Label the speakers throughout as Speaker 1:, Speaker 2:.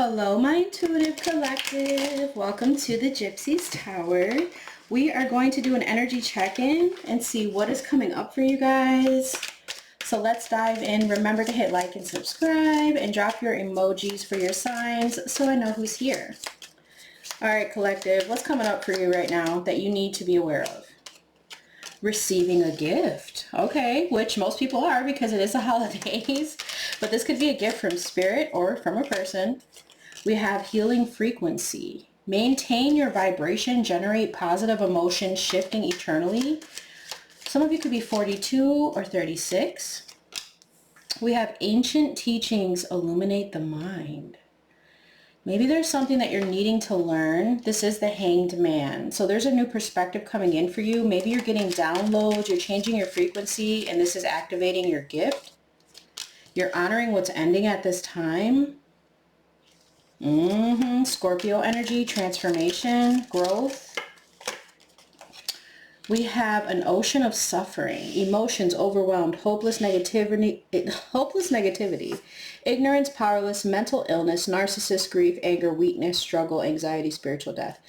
Speaker 1: Hello, my intuitive collective. Welcome to the Gypsy's Tower. We are going to do an energy check-in and see what is coming up for you guys. So let's dive in. Remember to hit like and subscribe and drop your emojis for your signs so I know who's here. All right, collective, what's coming up for you right now that you need to be aware of? Receiving a gift. Okay, which most people are because it is the holidays, but this could be a gift from spirit or from a person. We have healing frequency. Maintain your vibration, generate positive emotions, shifting eternally. Some of you could be 42 or 36. We have ancient teachings illuminate the mind. Maybe there's something that you're needing to learn. This is the Hanged Man. So there's a new perspective coming in for you. Maybe you're getting downloads, you're changing your frequency, and this is activating your gift. You're honoring what's ending at this time. Scorpio energy, transformation, growth. We have an ocean of suffering, emotions overwhelmed, hopeless negativity, ignorance, powerless, mental illness, narcissist, grief, anger, weakness, struggle, anxiety, spiritual death.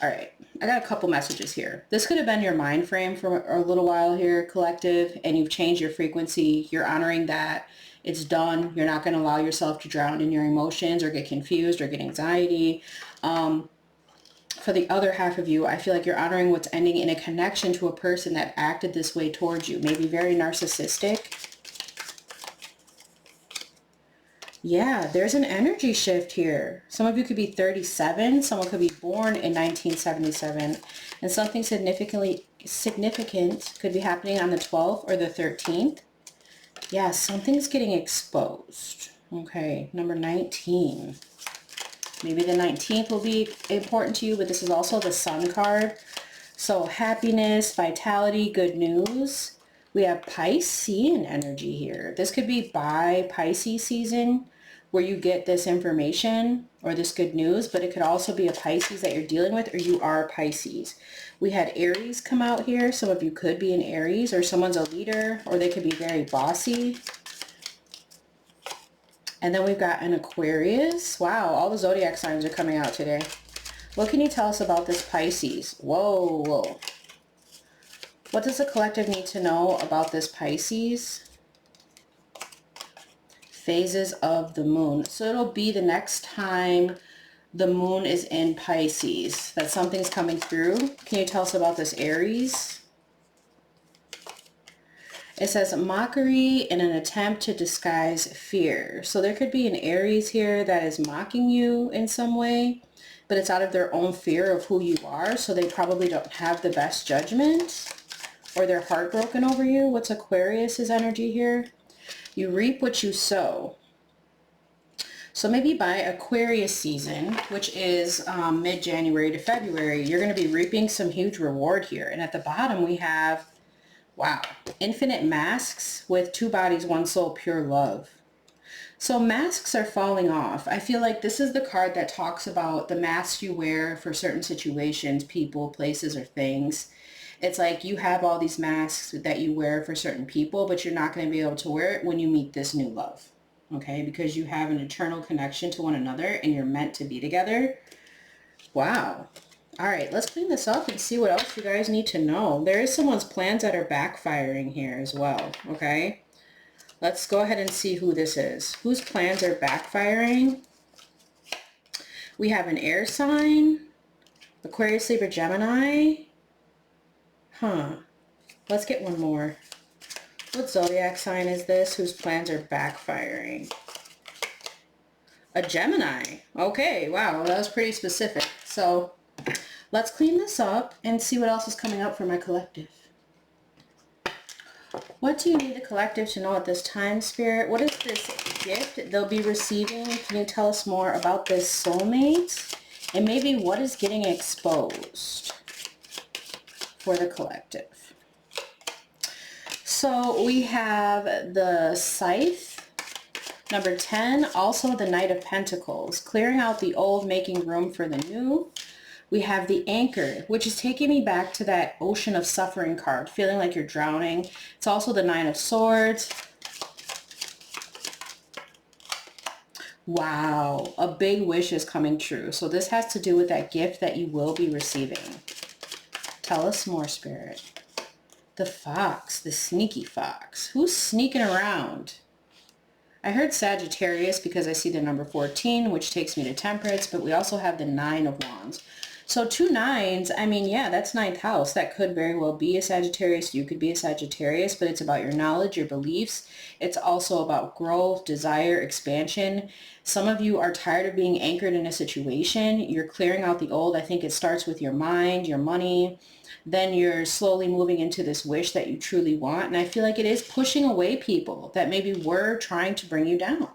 Speaker 1: All right, I got a couple messages here. This could have been your mind frame for a little while here, collective, and you've changed your frequency. You're honoring that. It's done. You're not going to allow yourself to drown in your emotions or get confused or get anxiety. For the other half of you, I feel like you're honoring what's ending in a connection to a person that acted this way towards you. Maybe very narcissistic. Yeah, there's an energy shift here. Some of you could be 37. Someone could be born in 1977. And something significant could be happening on the 12th or the 13th. Yeah, something's getting exposed. Okay, number 19. Maybe the 19th will be important to you, but this is also the Sun card. So happiness, vitality, good news. We have Piscean energy here. This could be by Pisces season where you get this information or this good news, but it could also be a Pisces that you're dealing with or you are Pisces. We had Aries come out here. Some of you could be an Aries or someone's a leader or they could be very bossy. And then we've got an Aquarius. Wow, all the zodiac signs are coming out today. What can you tell us about this Pisces? Whoa. What does the collective need to know about this Pisces? Phases of the moon. So it'll be the next time the moon is in Pisces that something's coming through. Can you tell us about this Aries? It says mockery in an attempt to disguise fear. So there could be an Aries here that is mocking you in some way, but it's out of their own fear of who you are. So they probably don't have the best judgment or they're heartbroken over you. What's Aquarius's energy here? You reap what you sow. So maybe by Aquarius season, which is mid-January to February, you're going to be reaping some huge reward here. And at the bottom we have, wow, infinite masks with two bodies, one soul, pure love. So masks are falling off. I feel like this is the card that talks about the masks you wear for certain situations, people, places, or things. It's like you have all these masks that you wear for certain people, but you're not going to be able to wear it when you meet this new love. Okay, because you have an eternal connection to one another and you're meant to be together. Wow. All right, let's clean this up and see what else you guys need to know. There is someone's plans that are backfiring here as well, okay? Let's go ahead and see who this is. Whose plans are backfiring? We have an air sign, Aquarius, Libra, Gemini. Let's get one more. What zodiac sign is this whose plans are backfiring? A Gemini. Okay, wow, that was pretty specific. So let's clean this up and see what else is coming up for my collective. What do you need the collective to know at this time, Spirit? What is this gift they'll be receiving? Can you tell us more about this soulmate? And maybe what is getting exposed for the collective? So we have the Scythe, number 10, also the Knight of Pentacles, clearing out the old, making room for the new. We have the Anchor, which is taking me back to that ocean of suffering card, feeling like you're drowning. It's also the Nine of Swords. Wow, a big wish is coming true. So this has to do with that gift that you will be receiving. Tell us more, Spirit. The fox, the sneaky fox. Who's sneaking around? I heard Sagittarius because I see the number 14, which takes me to Temperance, but we also have the 9 of Wands. So 2 nines, I mean, yeah, that's ninth house. That could very well be a Sagittarius. You could be a Sagittarius, but it's about your knowledge, your beliefs. It's also about growth, desire, expansion. Some of you are tired of being anchored in a situation. You're clearing out the old. I think it starts with your mind, your money. Then you're slowly moving into this wish that you truly want. And I feel like it is pushing away people that maybe were trying to bring you down.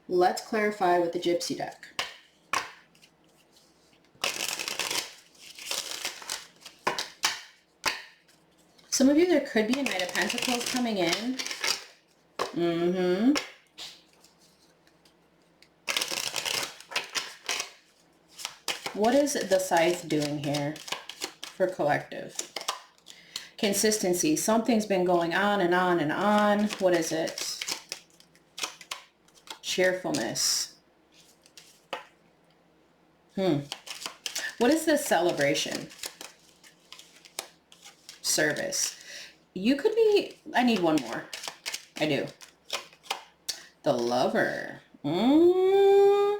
Speaker 1: Let's clarify with the Gypsy deck. Some of you, there could be a Knight of Pentacles coming in. What is the Scythe doing here for collective? Consistency. Something's been going on and on and on. What is it? Cheerfulness. What is this celebration? Service. You could be, I need one more. I do. The Lover. I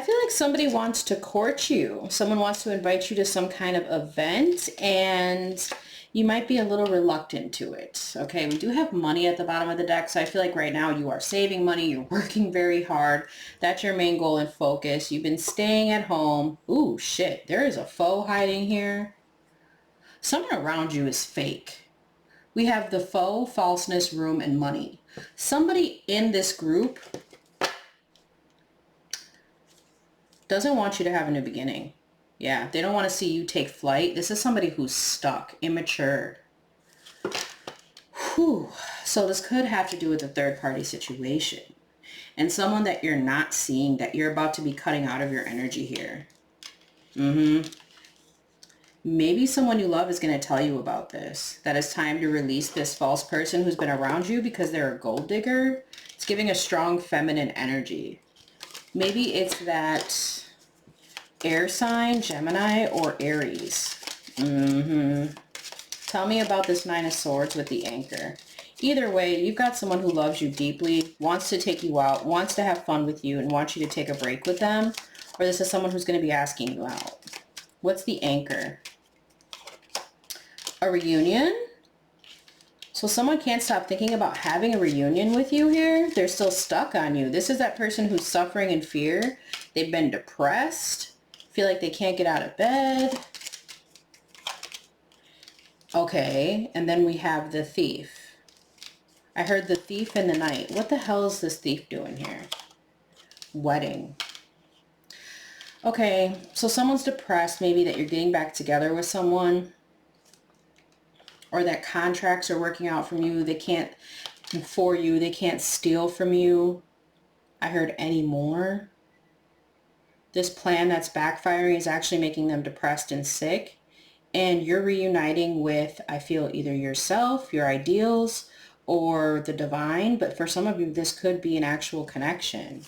Speaker 1: feel like somebody wants to court you. Someone wants to invite you to some kind of event, and you might be a little reluctant to it. Okay, we do have money at the bottom of the deck, so I feel like right now you are saving money. You're working very hard. That's your main goal and focus. You've been staying at home. Ooh, shit. There is a foe hiding here. Someone around you is fake. We have the foe, falseness, room, and money. Somebody in this group doesn't want you to have a new beginning. Yeah, they don't want to see you take flight. This is somebody who's stuck, immature. Whew. So this could have to do with a third-party situation. And someone that you're not seeing, that you're about to be cutting out of your energy here. Maybe someone you love is going to tell you about this. That it's time to release this false person who's been around you because they're a gold digger. It's giving a strong feminine energy. Maybe it's that air sign, Gemini, or Aries. Tell me about this Nine of Swords with the anchor. Either way, you've got someone who loves you deeply, wants to take you out, wants to have fun with you, and wants you to take a break with them. Or this is someone who's going to be asking you out. What's the anchor? A reunion? So someone can't stop thinking about having a reunion with you here. They're still stuck on you. This is that person who's suffering in fear. They've been depressed. Feel like they can't get out of bed. Okay, and then we have the Thief. I heard the Thief in the night. What the hell is this Thief doing here? Wedding. Okay, so someone's depressed, maybe that you're getting back together with someone. Or that contracts are working out from you. They can't, for you, they can't steal from you. I heard anymore. This plan that's backfiring is actually making them depressed and sick. And you're reuniting with, I feel, either yourself, your ideals, or the divine. But for some of you, this could be an actual connection.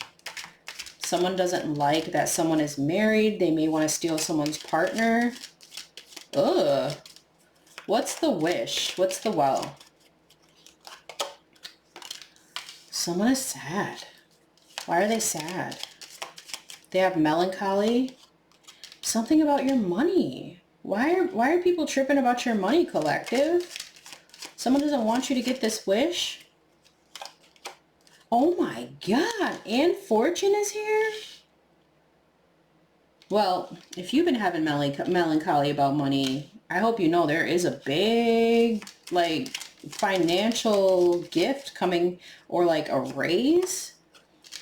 Speaker 1: Someone doesn't like that someone is married. They may want to steal someone's partner. Ugh. What's the wish? What's the well? Someone is sad. Why are they sad? They have melancholy. Something about your money. Why are people tripping about your money, collective? Someone doesn't want you to get this wish? Oh my God. And Fortune is here? Well, if you've been having melancholy about money, I hope you know there is a big, like, financial gift coming, or like a raise.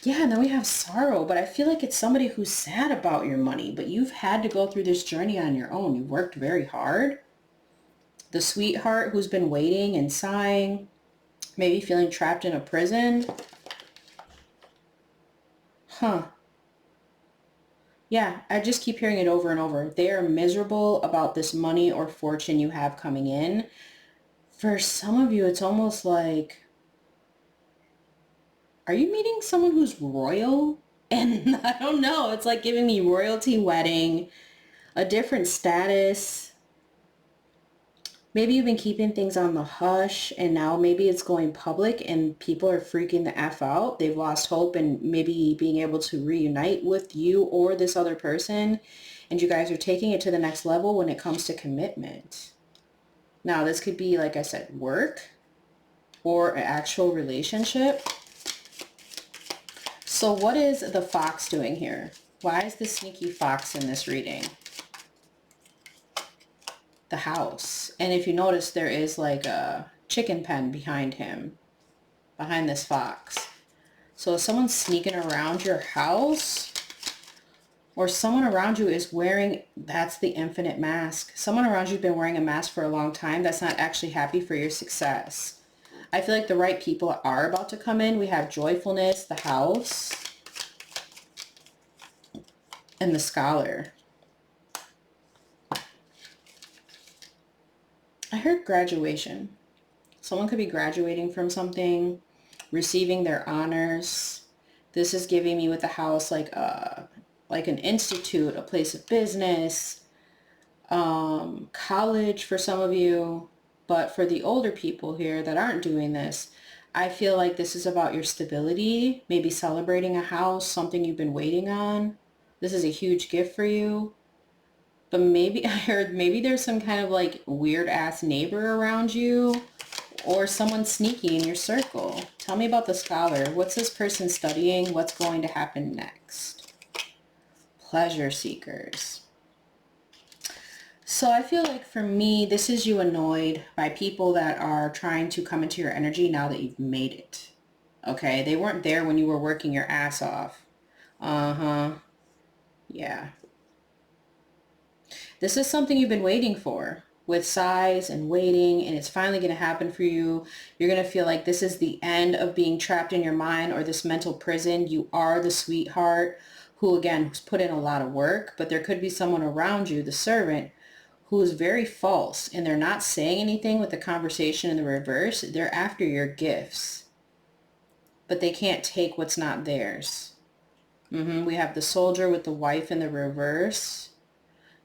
Speaker 1: Yeah, and then we have sorrow, but I feel like it's somebody who's sad about your money, but you've had to go through this journey on your own. You worked very hard. The sweetheart who's been waiting and sighing, maybe feeling trapped in a prison. Huh. Yeah, I just keep hearing it over and over. They are miserable about this money or fortune you have coming in. For some of you, it's almost like Are you meeting someone who's royal? And I don't know, it's like giving me royalty wedding, a different status. Maybe you've been keeping things on the hush and now maybe it's going public and people are freaking the F out. They've lost hope and maybe being able to reunite with you or this other person. And you guys are taking it to the next level when it comes to commitment. Now, this could be, like I said, work or an actual relationship. So what is the fox doing here? Why is the sneaky fox in this reading? The house. And if you notice, there is like a chicken pen behind him, behind this fox. So if someone's sneaking around your house, or someone around you is wearing, that's the infinite mask. Someone around you's been wearing a mask for a long time that's not actually happy for your success. I feel like the right people are about to come in. We have joyfulness, the house, and the scholar. I heard graduation. Someone could be graduating from something, receiving their honors. This is giving me with the house like an institute, a place of business, college for some of you. But for the older people here that aren't doing this, I feel like this is about your stability, maybe celebrating a house, something you've been waiting on. This is a huge gift for you. But maybe I heard maybe there's some kind of like weird ass neighbor around you or someone sneaky in your circle. Tell me about the scholar. What's this person studying? What's going to happen next? Pleasure seekers. So I feel like for me, this is you annoyed by people that are trying to come into your energy now that you've made it. Okay, they weren't there when you were working your ass off. Yeah. This is something you've been waiting for with sighs and waiting, and it's finally going to happen for you. You're going to feel like this is the end of being trapped in your mind or this mental prison. You are the sweetheart who, again, who's put in a lot of work, but there could be someone around you, the servant, who is very false, and they're not saying anything with the conversation in the reverse. They're after your gifts, but they can't take what's not theirs. We have the soldier with the wife in the reverse.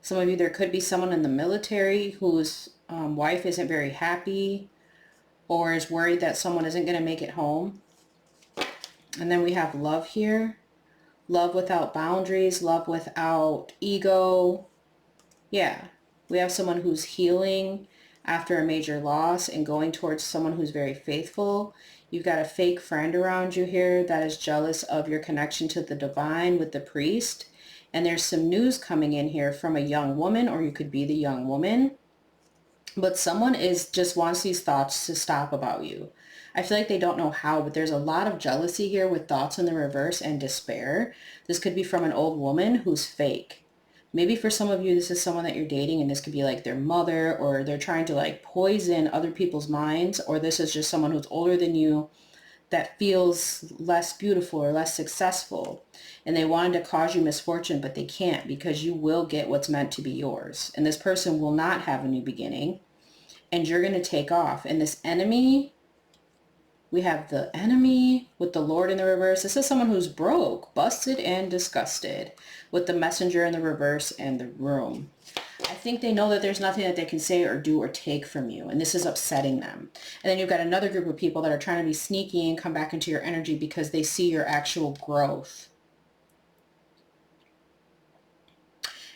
Speaker 1: Some of you, there could be someone in the military whose wife isn't very happy or is worried that someone isn't going to make it home. And then we have love here. Love without boundaries, love without ego. Yeah, we have someone who's healing after a major loss and going towards someone who's very faithful. You've got a fake friend around you here that is jealous of your connection to the divine with the priest. And there's some news coming in here from a young woman, or you could be the young woman. But someone just wants these thoughts to stop about you. I feel like they don't know how, but there's a lot of jealousy here with thoughts in the reverse and despair. This could be from an old woman who's fake. Maybe for some of you, this is someone that you're dating and this could be like their mother, or they're trying to like poison other people's minds, or this is just someone who's older than you that feels less beautiful or less successful, and they wanted to cause you misfortune, but they can't, because you will get what's meant to be yours. And this person will not have a new beginning, and you're going to take off. And this enemy, we have the enemy with the Lord in the reverse. This is someone who's broke, busted, and disgusted, with the messenger in the reverse and the room. I think they know that there's nothing that they can say or do or take from you, and this is upsetting them. And then you've got another group of people that are trying to be sneaky and come back into your energy because they see your actual growth.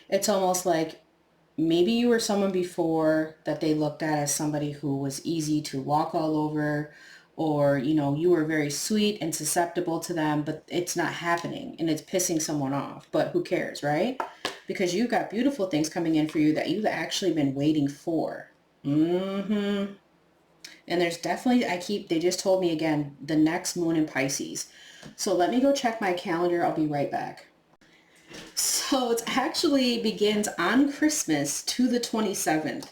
Speaker 1: It's almost like maybe you were someone before that they looked at as somebody who was easy to walk all over, or, you know, you were very sweet and susceptible to them, but it's not happening and it's pissing someone off. But who cares, right? Because you've got beautiful things coming in for you that you've actually been waiting for. And there's definitely, they just told me again, the next moon in Pisces. So let me go check my calendar. I'll be right back. So it actually begins on Christmas to the 27th.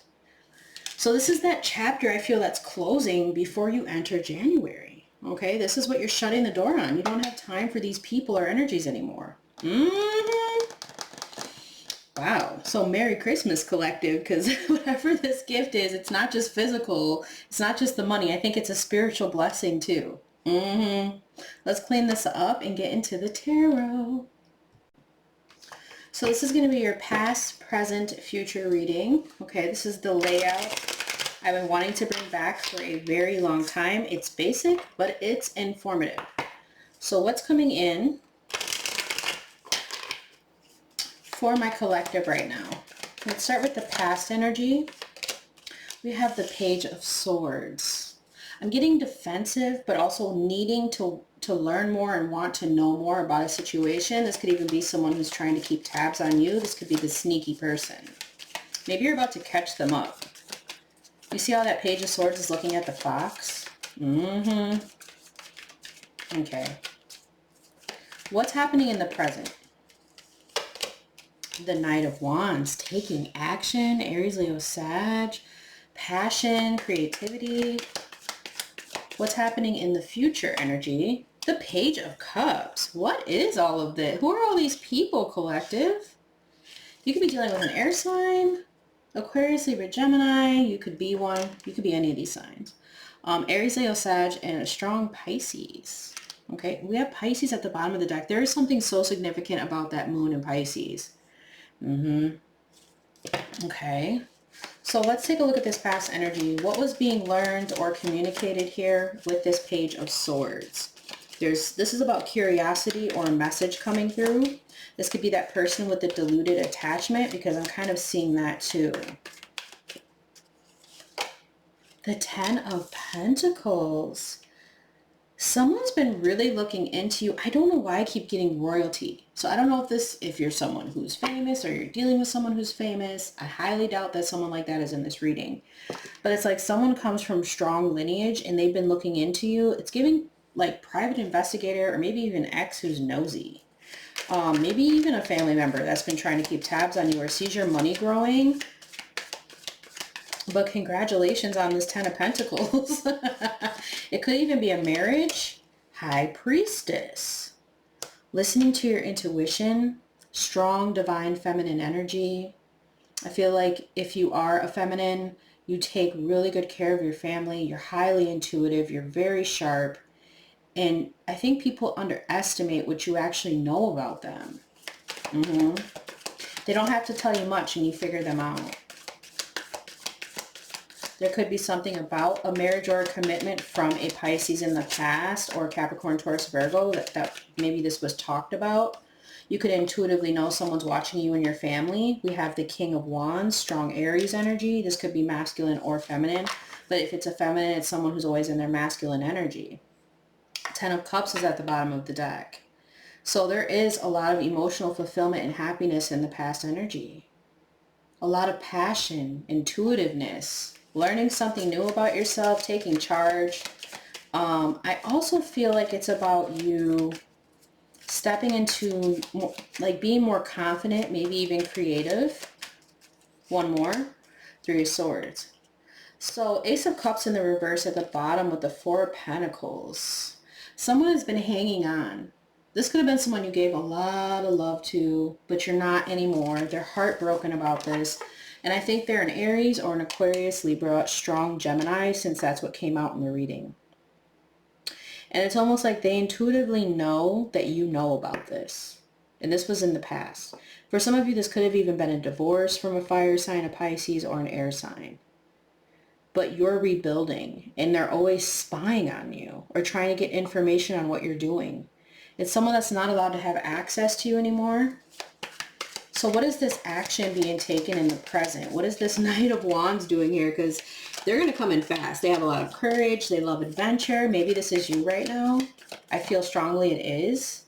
Speaker 1: So this is that chapter I feel that's closing before you enter January. Okay, this is what you're shutting the door on. You don't have time for these people or energies anymore. Wow. So Merry Christmas, collective, because whatever this gift is, it's not just physical. It's not just the money. I think it's a spiritual blessing too. Let's clean this up and get into the tarot. So this is going to be your past, present, future reading. Okay, this is the layout I've been wanting to bring back for a very long time. It's basic, but it's informative. So what's coming in for my collective right now? Let's start with the past energy. We have the Page of Swords. I'm getting defensive, but also needing to learn more and want to know more about a situation. This could even be someone who's trying to keep tabs on you. This could be the sneaky person. Maybe you're about to catch them up. You see how that Page of Swords is looking at the fox? Okay. What's happening in the present? The Knight of Wands, taking action, Aries, Leo, Sag, passion, creativity. What's happening in the future energy? The Page of Cups. What is all of this? Who are all these people, collective? You could be dealing with an air sign, Aquarius, Libra, Gemini. You could be one. You could be any of these signs. Aries, Leo, Sag, and a strong Pisces. Okay, we have Pisces at the bottom of the deck. There is something so significant about that moon in Pisces. Okay. So let's take a look at this past energy. What was being learned or communicated here with this Page of Swords? This is about curiosity or a message coming through. This could be that person with the diluted attachment, because I'm kind of seeing that too. The Ten of Pentacles. Someone's been really looking into you. I don't know why I keep getting royalty. So I don't know if you're someone who's famous or you're dealing with someone who's famous. I highly doubt that someone like that is in this reading. But it's like someone comes from strong lineage and they've been looking into you. It's giving like private investigator or maybe even ex who's nosy. Maybe even a family member that's been trying to keep tabs on you or sees your money growing. But congratulations on this Ten of Pentacles. It could even be a marriage. High Priestess. Listening to your intuition. Strong divine feminine energy. I feel like if you are a feminine, you take really good care of your family. You're highly intuitive. You're very sharp. And I think people underestimate what you actually know about them. They don't have to tell you much and you figure them out. There could be something about a marriage or a commitment from a Pisces in the past or Capricorn, Taurus, Virgo that maybe this was talked about. You could intuitively know someone's watching you and your family. We have the King of Wands, strong Aries energy. This could be masculine or feminine. But if it's a feminine, it's someone who's always in their masculine energy. Ten of Cups is at the bottom of the deck. So there is a lot of emotional fulfillment and happiness in the past energy. A lot of passion, intuitiveness, learning something new about yourself, taking charge. I also feel like it's about you stepping into, like being more confident, maybe even creative. One more, Three of Swords. So Ace of Cups in the reverse at the bottom with the Four of Pentacles. Someone has been hanging on. This could have been someone you gave a lot of love to, but you're not anymore. They're heartbroken about this. And I think they're an Aries or an Aquarius, Libra, strong Gemini, since that's what came out in the reading. And it's almost like they intuitively know that you know about this. And this was in the past. For some of you, this could have even been a divorce from a fire sign, a Pisces, or an air sign. But you're rebuilding, and they're always spying on you or trying to get information on what you're doing. It's someone that's not allowed to have access to you anymore. So what is this action being taken in the present? What is this Knight of Wands doing here? Because they're going to come in fast. They have a lot of courage. They love adventure. Maybe this is you right now. I feel strongly it is.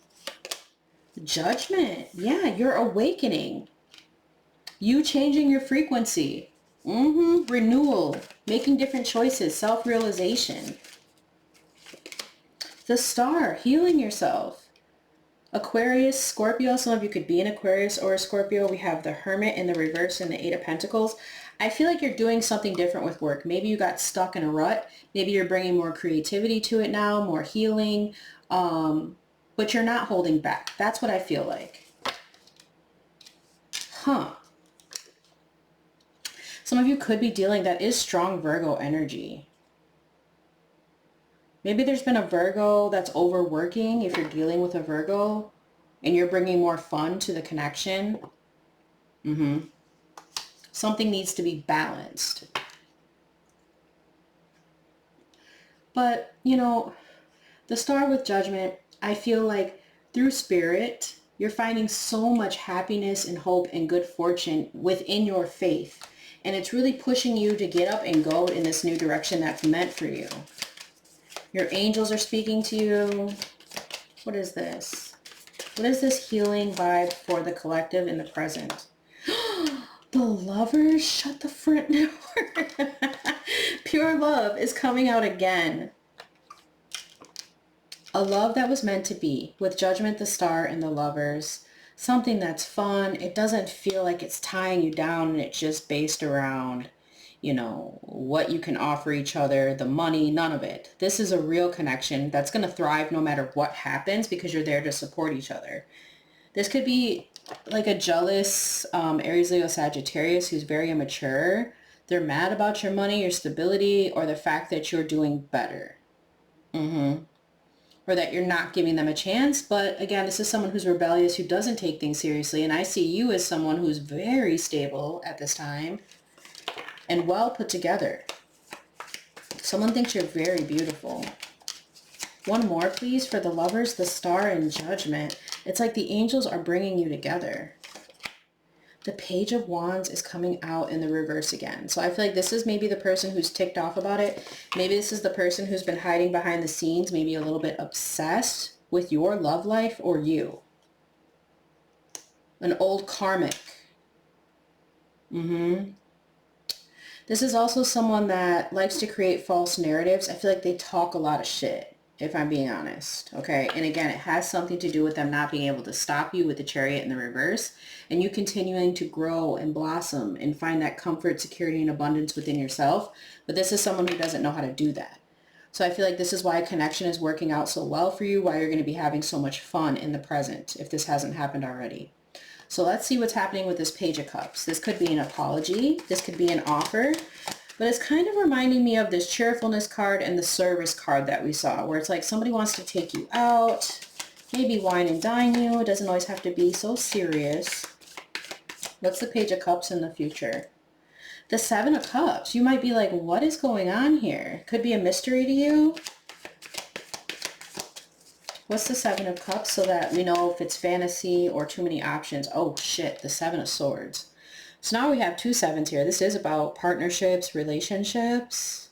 Speaker 1: Judgment. Yeah, you're awakening. You changing your frequency. Renewal. Making different choices. Self-realization. The Star. Healing yourself. Aquarius, Scorpio. Some of you could be an Aquarius or a Scorpio. We have the Hermit in the reverse and the Eight of Pentacles. I feel like you're doing something different with work. Maybe you got stuck in a rut. Maybe you're bringing more creativity to it now, more healing. But you're not holding back. That's what I feel like. Some of you could be dealing, that is strong Virgo energy. Maybe there's been a Virgo that's overworking if you're dealing with a Virgo and you're bringing more fun to the connection. Something needs to be balanced. But, you know, the Star with Judgment, I feel like through spirit, you're finding so much happiness and hope and good fortune within your faith. And it's really pushing you to get up and go in this new direction that's meant for you. Your angels are speaking to you. What is this? What is this healing vibe for the collective in the present? The Lovers, shut the front door. Pure love is coming out again. A love that was meant to be, with Judgment, the Star, and the Lovers. Something that's fun. It doesn't feel like it's tying you down and it's just based around, you know, what you can offer each other, the money, none of it. This is a real connection that's going to thrive no matter what happens because you're there to support each other. This could be like a jealous Aries, Leo, Sagittarius who's very immature. They're mad about your money, your stability, or the fact that you're doing better. Or that you're not giving them a chance. But again, this is someone who's rebellious, who doesn't take things seriously. And I see you as someone who's very stable at this time and well put together. Someone thinks you're very beautiful. One more, please, for the Lovers, the Star, and Judgment. It's like the angels are bringing you together. The Page of Wands is coming out in the reverse again. So I feel like this is maybe the person who's ticked off about it. Maybe this is the person who's been hiding behind the scenes, maybe a little bit obsessed with your love life or you. An old karmic. This is also someone that likes to create false narratives. I feel like they talk a lot of shit, if I'm being honest. Okay. And again, it has something to do with them not being able to stop you with the Chariot in the reverse and you continuing to grow and blossom and find that comfort, security, and abundance within yourself. But this is someone who doesn't know how to do that. So I feel like this is why connection is working out so well for you, why you're going to be having so much fun in the present, if this hasn't happened already. So let's see what's happening with this Page of Cups. This could be an apology. This could be an offer. But it's kind of reminding me of this cheerfulness card and the service card that we saw, where it's like somebody wants to take you out, maybe wine and dine you. It doesn't always have to be so serious. What's the Page of Cups in the future? The Seven of Cups. You might be like, what is going on here? Could be a mystery to you. What's the Seven of Cups so that we know if it's fantasy or too many options? Oh shit, the Seven of Swords. So now we have two sevens here. This is about partnerships, relationships.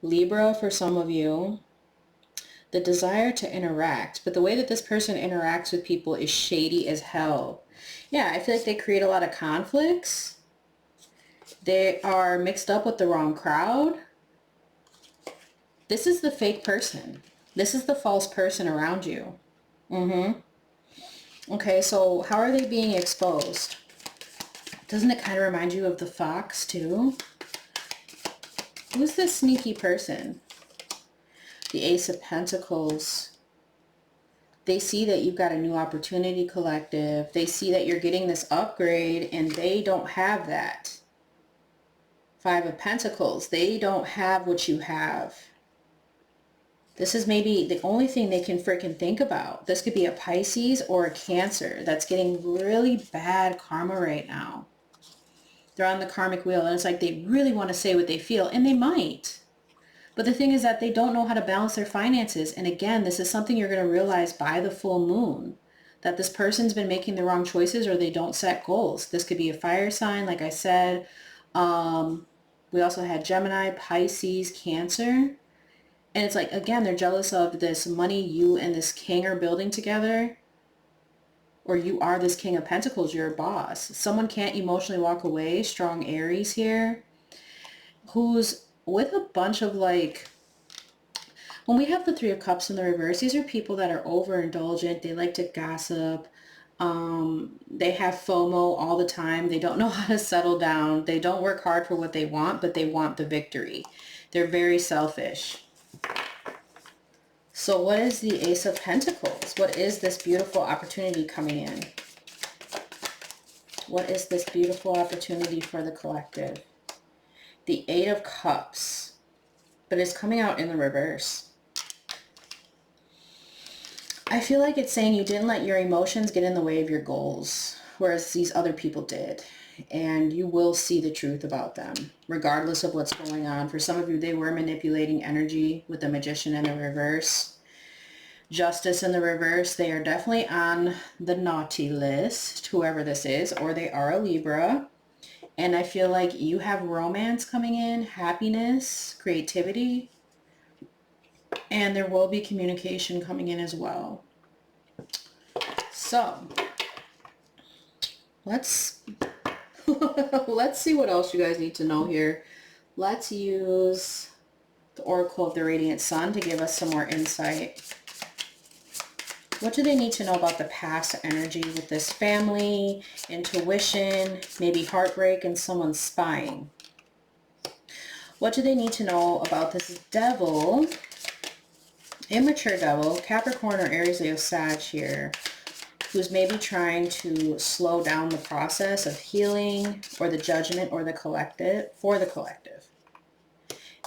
Speaker 1: Libra for some of you. The desire to interact. But the way that this person interacts with people is shady as hell. Yeah, I feel like they create a lot of conflicts. They are mixed up with the wrong crowd. This is the fake person. This is the false person around you. Okay, so how are they being exposed? Doesn't it kind of remind you of the fox too? Who's this sneaky person? The Ace of Pentacles. They see that you've got a new opportunity, collective. They see that you're getting this upgrade and they don't have that. Five of Pentacles. They don't have what you have. This is maybe the only thing they can freaking think about. This could be a Pisces or a Cancer that's getting really bad karma right now. They're on the karmic wheel and it's like they really want to say what they feel, and they might. But the thing is that they don't know how to balance their finances. And again, this is something you're going to realize by the full moon, that this person's been making the wrong choices or they don't set goals. This could be a fire sign, like I said. We also had Gemini, Pisces, Cancer. And it's like, again, they're jealous of this money you and this king are building together. Or you are this King of Pentacles, you're a boss. Someone can't emotionally walk away, strong Aries here, who's with a bunch of like, when we have the Three of Cups in the reverse, these are people that are overindulgent. They like to gossip. They have FOMO all the time. They don't know how to settle down. They don't work hard for what they want, but they want the victory. They're very selfish. So what is the Ace of Pentacles? What is this beautiful opportunity coming in? What is this beautiful opportunity for the collective? The Eight of Cups. But it's coming out in the reverse. I feel like it's saying you didn't let your emotions get in the way of your goals, whereas these other people did. And you will see the truth about them, regardless of what's going on. For some of you, they were manipulating energy with the Magician in the reverse. Justice in the reverse. They are definitely on the naughty list, whoever this is, or they are a Libra. And I feel like you have romance coming in, happiness, creativity, and there will be communication coming in as well. So let's let's see what else you guys need to know here. Let's use the Oracle of the Radiant Sun to give us some more insight. What do they need to know about the past energy with this family, intuition, maybe heartbreak and someone spying? What do they need to know about this devil, immature devil, Capricorn or Aries, Leo, Sag here, who's maybe trying to slow down the process of healing or the judgment or the collective, for the collective?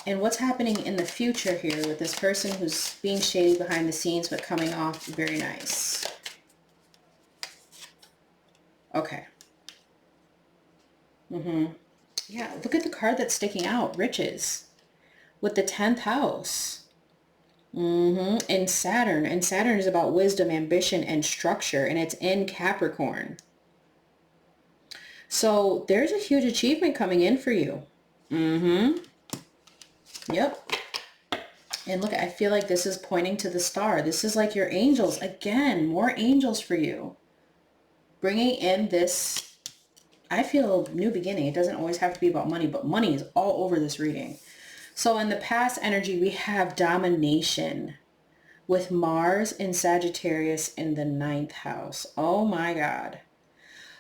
Speaker 1: And what's happening in the future here with this person who's being shady behind the scenes but coming off very nice? Okay. Yeah, look at the card that's sticking out, riches, with the 10th house. And Saturn. And Saturn is about wisdom, ambition, and structure, and it's in Capricorn. So there's a huge achievement coming in for you. Yep. And look, I feel like this is pointing to the star. This is like your angels. Again, more angels for you. Bringing in this, I feel, new beginning. It doesn't always have to be about money, but money is all over this reading. So in the past energy, we have domination with Mars in Sagittarius in the 9th house. Oh my God.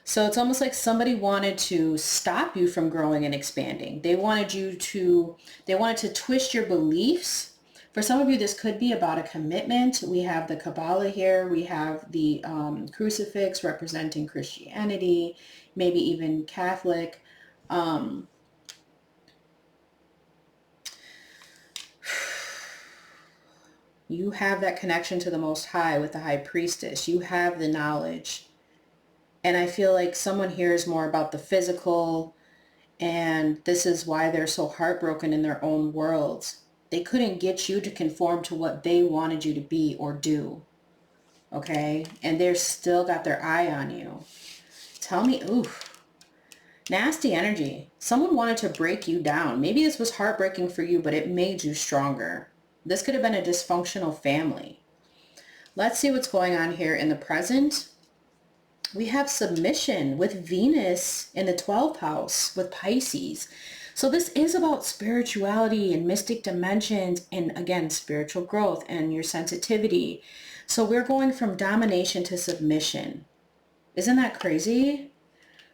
Speaker 1: So it's almost like somebody wanted to stop you from growing and expanding. They wanted to twist your beliefs. For some of you, this could be about a commitment. We have the Kabbalah here. We have the crucifix representing Christianity, maybe even Catholic. You have that connection to the Most High with the High Priestess. You have the knowledge. And I feel like someone here is more about the physical, and this is why they're so heartbroken in their own worlds. They couldn't get you to conform to what they wanted you to be or do. Okay? And they're still got their eye on you. Tell me, oof. Nasty energy. Someone wanted to break you down. Maybe this was heartbreaking for you, but it made you stronger. This could have been a dysfunctional family. Let's see what's going on here in the present. We have submission with Venus in the 12th house with Pisces. So this is about spirituality and mystic dimensions and, again, spiritual growth and your sensitivity. So we're going from domination to submission. Isn't that crazy?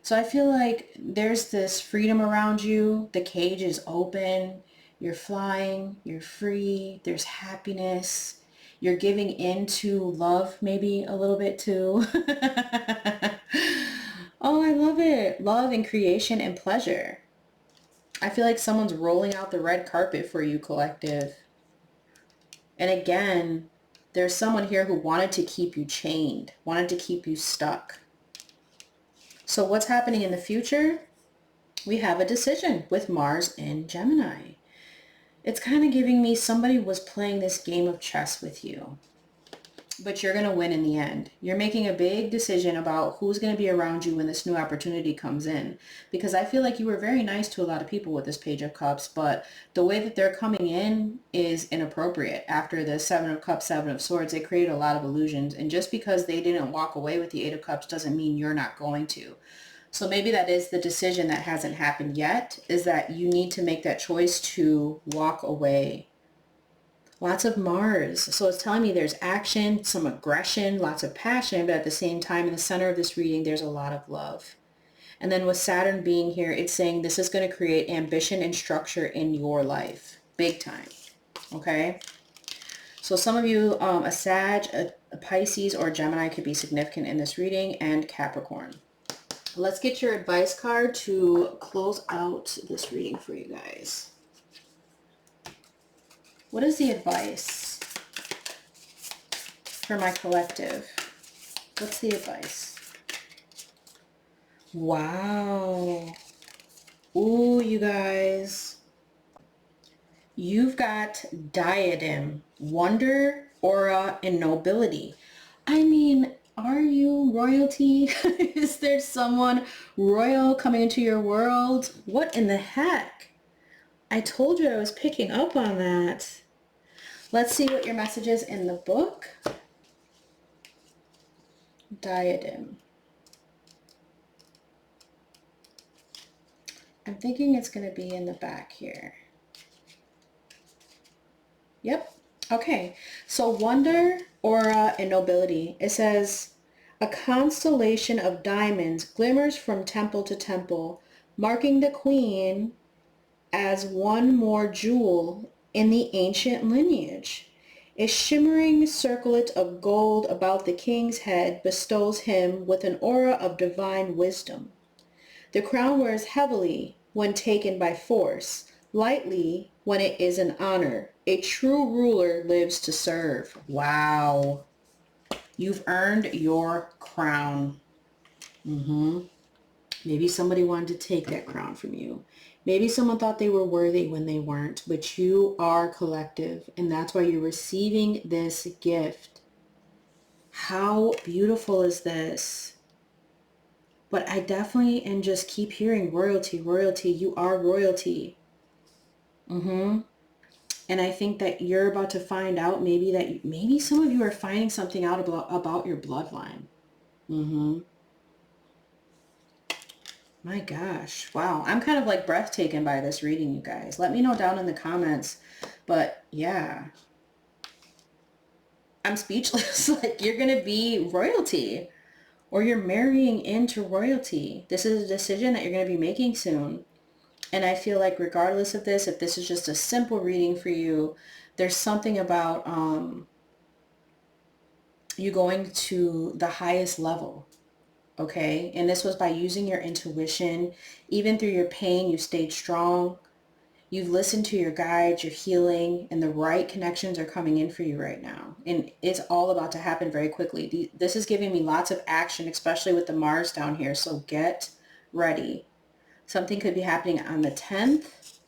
Speaker 1: So I feel like there's this freedom around you. The cage is open. You're flying. You're free. There's happiness. You're giving into love maybe a little bit too. Oh, I love it. Love and creation and pleasure. I feel like someone's rolling out the red carpet for you, collective. And again, there's someone here who wanted to keep you chained, wanted to keep you stuck. So what's happening in the future? We have a decision with Mars in Gemini. It's kind of giving me somebody was playing this game of chess with you, but you're going to win in the end. You're making a big decision about who's going to be around you when this new opportunity comes in, because I feel like you were very nice to a lot of people with this Page of Cups, but the way that they're coming in is inappropriate. After the Seven of Cups, Seven of Swords, they created a lot of illusions, and just because they didn't walk away with the Eight of Cups doesn't mean you're not going to. So maybe that is the decision that hasn't happened yet, is that you need to make that choice to walk away. Lots of Mars. So it's telling me there's action, some aggression, lots of passion, but at the same time, in the center of this reading, there's a lot of love. And then with Saturn being here, it's saying this is going to create ambition and structure in your life. Big time. Okay? So some of you, a Sag, a Pisces, or a Gemini could be significant in this reading, and Capricorn. Let's get your advice card to close out this reading for you guys. What is the advice? for my collective. What's the advice? Wow. Ooh, you guys. You've got diadem, wonder, aura, and nobility. I mean, are you royalty? Is there someone royal coming into your world? What in the heck? I told you I was picking up on that. Let's see what your message is in the book. Diadem. I'm thinking it's going to be in the back here. Yep. Okay. So wonder, aura, and nobility. It says, a constellation of diamonds glimmers from temple to temple, marking the queen as one more jewel in the ancient lineage. A shimmering circlet of gold about the king's head bestows him with an aura of divine wisdom. The crown wears heavily when taken by force, lightly when it is an honor. A true ruler lives to serve. Wow. You've earned your crown. Maybe somebody wanted to take that crown from you. Maybe someone thought they were worthy when they weren't, but you are collective, and that's why you're receiving this gift. How beautiful is this? But I definitely and just keep hearing royalty, royalty. You are royalty. And I think that you're about to find out maybe some of you are finding something out about your bloodline. My gosh. Wow. I'm kind of like breathtaken by this reading, you guys. Let me know down in the comments. But yeah, I'm speechless. Like, you're going to be royalty, or you're marrying into royalty. This is a decision that you're going to be making soon. And I feel like regardless of this, if this is just a simple reading for you, there's something about you going to the highest level. Okay. And this was by using your intuition. Even through your pain, you stayed strong. You've listened to your guides, you're healing, and the right connections are coming in for you right now. And it's all about to happen very quickly. This is giving me lots of action, especially with the Mars down here. So get ready. Something could be happening on the 10th,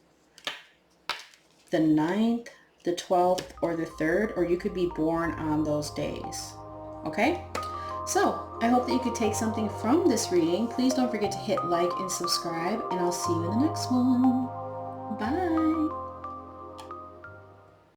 Speaker 1: the 9th, the 12th, or the 3rd, or you could be born on those days. Okay? So I hope that you could take something from this reading. Please don't forget to hit like and subscribe, and I'll see you in the next one. Bye.